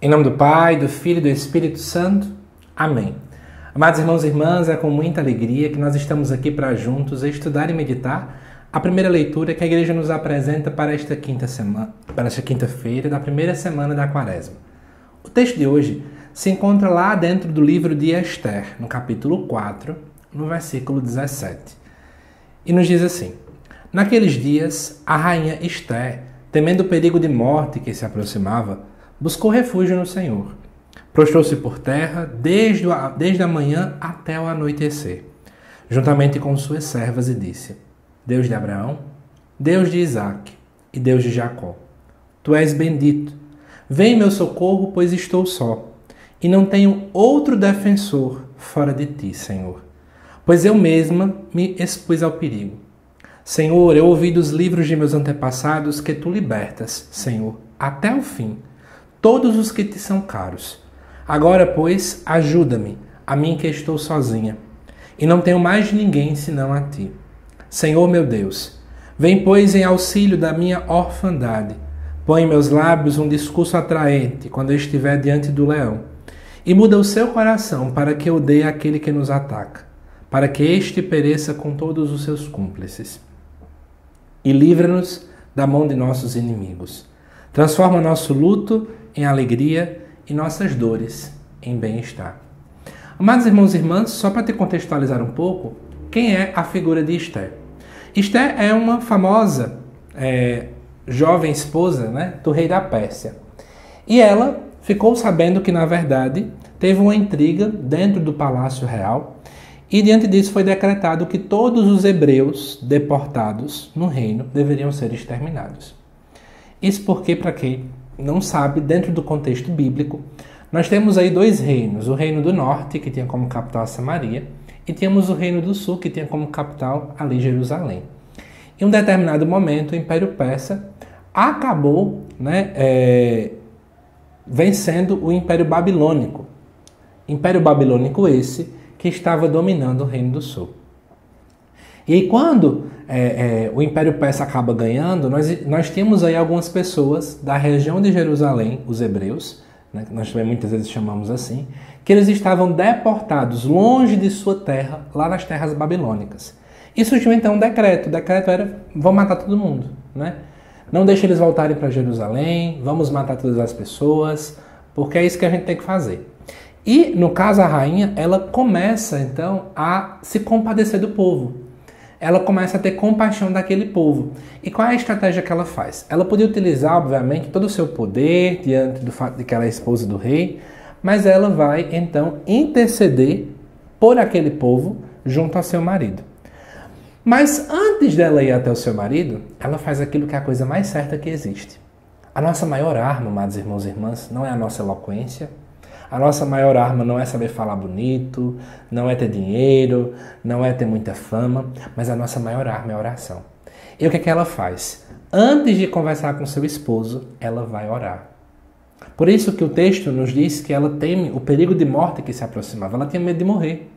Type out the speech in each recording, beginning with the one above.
Em nome do Pai, do Filho e do Espírito Santo. Amém. Amados irmãos e irmãs, é com muita alegria que nós estamos aqui para juntos estudar e meditar a primeira leitura que a Igreja nos apresenta para esta quinta-feira da primeira semana da Quaresma. O texto de hoje se encontra lá dentro do livro de Esther, no capítulo 4, no versículo 17. E nos diz assim: Naqueles dias, a rainha Esther, temendo o perigo de morte que se aproximava, buscou refúgio no Senhor. Prostrou-se por terra desde a manhã até o anoitecer, juntamente com suas servas, e disse: Deus de Abraão, Deus de Isaque e Deus de Jacó, Tu és bendito. Vem em meu socorro, pois estou só, e não tenho outro defensor fora de Ti, Senhor. Pois eu mesma me expus ao perigo. Senhor, eu ouvi dos livros de meus antepassados que Tu libertas, Senhor, até o fim, todos os que Te são caros. Agora, pois, ajuda-me, a mim que estou sozinha, e não tenho mais ninguém senão a Ti. Senhor meu Deus, vem, pois, em auxílio da minha orfandade. Põe em meus lábios um discurso atraente quando eu estiver diante do leão, e muda o seu coração para que odeie aquele que nos ataca, para que este pereça com todos os seus cúmplices. E livra-nos da mão de nossos inimigos. Transforma nosso luto em alegria e nossas dores em bem-estar. Amados irmãos e irmãs, só para te contextualizar um pouco, quem é a figura de Esther? Esther é uma famosa jovem esposa, do rei da Pérsia. E ela ficou sabendo que, na verdade, teve uma intriga dentro do palácio real, e diante disso foi decretado que todos os hebreus deportados no reino deveriam ser exterminados. Isso porque, para quem não sabe, dentro do contexto bíblico, nós temos aí dois reinos: o reino do norte, que tinha como capital a Samaria, e tínhamos o reino do sul, que tinha como capital ali Jerusalém. Em um determinado momento, o Império Persa acabou vencendo o Império Babilônico. Império Babilônico esse que estava dominando o reino do sul. E aí, quando o Império Persa acaba ganhando, nós temos aí algumas pessoas da região de Jerusalém, os hebreus, que nós também muitas vezes chamamos assim, que eles estavam deportados longe de sua terra, lá nas terras babilônicas. E surgiu então um decreto. O decreto era: vão matar todo mundo, Não deixe eles voltarem para Jerusalém, vamos matar todas as pessoas, porque é isso que a gente tem que fazer. E, no caso, a rainha, ela começa então a se compadecer do povo. Ela começa a ter compaixão daquele povo. E qual é a estratégia que ela faz? Ela podia utilizar, obviamente, todo o seu poder diante do fato de que ela é esposa do rei, mas ela vai, então, interceder por aquele povo junto ao seu marido. Mas antes dela ir até o seu marido, ela faz aquilo que é a coisa mais certa que existe. A nossa maior arma, amados irmãos e irmãs, não é a nossa eloquência. A nossa maior arma não é saber falar bonito, não é ter dinheiro, não é ter muita fama, mas a nossa maior arma é a oração. E o que é que ela faz? Antes de conversar com seu esposo, ela vai orar. Por isso que o texto nos diz que ela teme o perigo de morte que se aproximava. Ela tinha medo de morrer.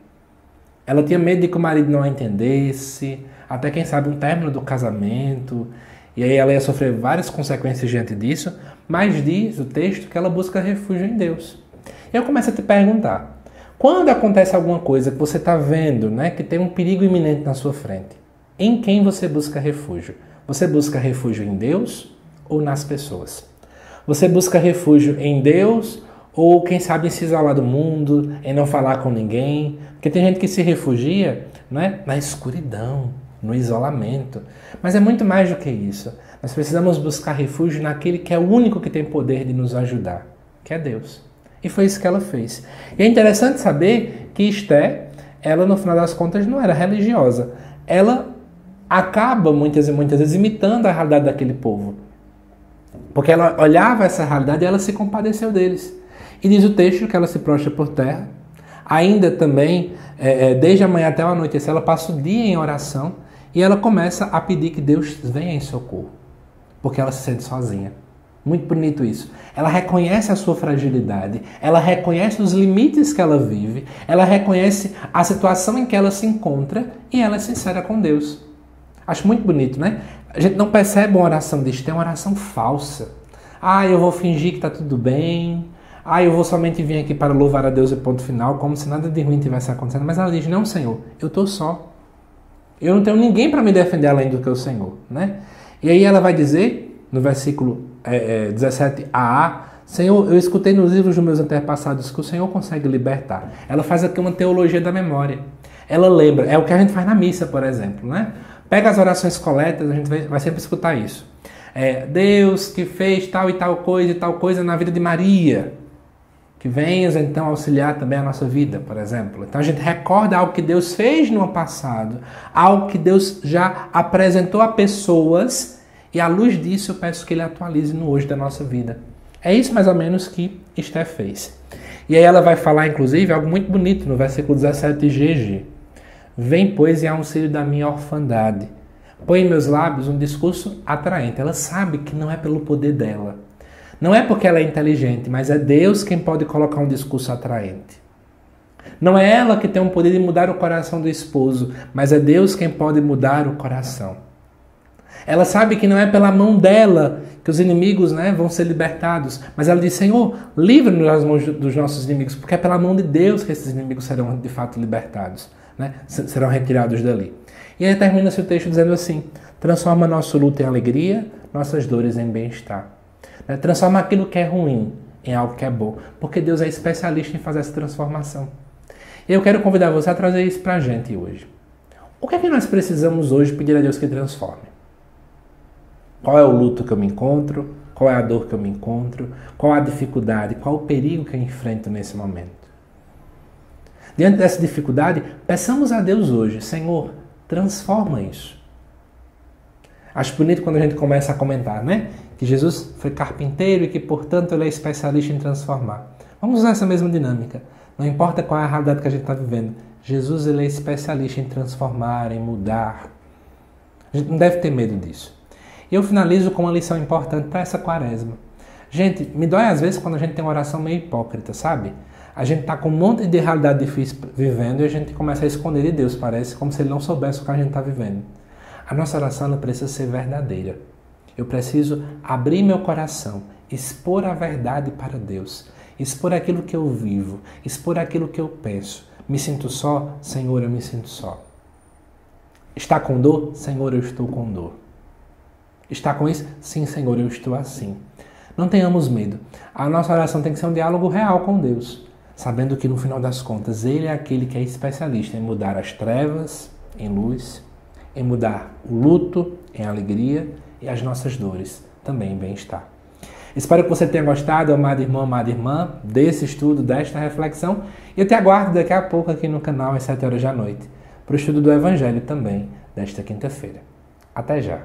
Ela tinha medo de que o marido não a entendesse, até quem sabe um término do casamento, e aí ela ia sofrer várias consequências diante disso, mas diz o texto que ela busca refúgio em Deus. Eu começo a te perguntar, quando acontece alguma coisa que você está vendo, que tem um perigo iminente na sua frente, em quem você busca refúgio? Você busca refúgio em Deus ou nas pessoas? Você busca refúgio em Deus ou, quem sabe, em se isolar do mundo, em não falar com ninguém? Porque tem gente que se refugia na escuridão, no isolamento. Mas é muito mais do que isso. Nós precisamos buscar refúgio naquele que é o único que tem poder de nos ajudar, que é Deus. E foi isso que ela fez. E é interessante saber que Esther, ela no final das contas não era religiosa. Ela acaba muitas e muitas vezes imitando a realidade daquele povo. Porque ela olhava essa realidade e ela se compadeceu deles. E diz o texto que ela se prostra por terra. Ainda também, desde a manhã até o anoitecer, ela passa o dia em oração e ela começa a pedir que Deus venha em socorro. Porque ela se sente sozinha. Muito bonito isso. Ela reconhece a sua fragilidade, ela reconhece os limites que ela vive, ela reconhece a situação em que ela se encontra e ela é sincera com Deus. Acho muito bonito, A gente não percebe uma oração disso, tem uma oração falsa. Eu vou fingir que está tudo bem, eu vou somente vir aqui para louvar a Deus e ponto final, como se nada de ruim tivesse acontecendo. Mas ela diz, não, Senhor, eu estou só. Eu não tenho ninguém para me defender além do que o Senhor, né? E aí ela vai dizer, no versículo 17a, Senhor, eu escutei nos livros dos meus antepassados que o Senhor consegue libertar. Ela faz aqui uma teologia da memória. Ela lembra, é o que a gente faz na missa, por exemplo, né? Pega as orações coletas, a gente vai sempre escutar isso. Deus que fez tal e tal coisa na vida de Maria. Que venhas então auxiliar também a nossa vida, por exemplo. Então a gente recorda algo que Deus fez no passado, algo que Deus já apresentou a pessoas, e à luz disso eu peço que Ele atualize no hoje da nossa vida. É isso mais ou menos que Esté fez. E aí ela vai falar, inclusive, algo muito bonito no versículo 17gg. Vem, pois, em auxílio da minha orfandade. Põe em meus lábios um discurso atraente. Ela sabe que não é pelo poder dela. Não é porque ela é inteligente, mas é Deus quem pode colocar um discurso atraente. Não é ela que tem o poder de mudar o coração do esposo, mas é Deus quem pode mudar o coração. Ela sabe que não é pela mão dela que os inimigos, vão ser libertados, mas ela diz, Senhor, livra-nos das mãos dos nossos inimigos, porque é pela mão de Deus que esses inimigos serão de fato libertados, serão retirados dali. E aí termina-se o texto dizendo assim, transforma nosso luto em alegria, nossas dores em bem-estar. Transforma aquilo que é ruim em algo que é bom, porque Deus é especialista em fazer essa transformação. E eu quero convidar você a trazer isso para a gente hoje. O que é que nós precisamos hoje pedir a Deus que transforme? Qual é o luto que eu me encontro? Qual é a dor que eu me encontro? Qual a dificuldade? Qual o perigo que eu enfrento nesse momento? Diante dessa dificuldade, peçamos a Deus hoje, Senhor, transforma isso. Acho bonito quando a gente começa a comentar, que Jesus foi carpinteiro e que, portanto, Ele é especialista em transformar. Vamos usar essa mesma dinâmica. Não importa qual é a realidade que a gente está vivendo. Jesus, Ele é especialista em transformar, em mudar. A gente não deve ter medo disso. E eu finalizo com uma lição importante para essa quaresma. Gente, me dói às vezes quando a gente tem uma oração meio hipócrita, sabe? A gente está com um monte de realidade difícil vivendo e a gente começa a esconder de Deus, parece, como se Ele não soubesse o que a gente está vivendo. A nossa oração ela precisa ser verdadeira. Eu preciso abrir meu coração, expor a verdade para Deus, expor aquilo que eu vivo, expor aquilo que eu penso. Me sinto só? Senhor, eu me sinto só. Está com dor? Senhor, eu estou com dor. Está com isso? Sim, Senhor, eu estou assim. Não tenhamos medo. A nossa oração tem que ser um diálogo real com Deus, sabendo que no final das contas Ele é aquele que é especialista em mudar as trevas em luz, em mudar o luto em alegria e as nossas dores também em bem-estar. Espero que você tenha gostado, amado irmão, amada irmã, desse estudo, desta reflexão. E eu te aguardo daqui a pouco aqui no canal às 7 horas da noite, para o estudo do Evangelho também, desta quinta-feira. Até já!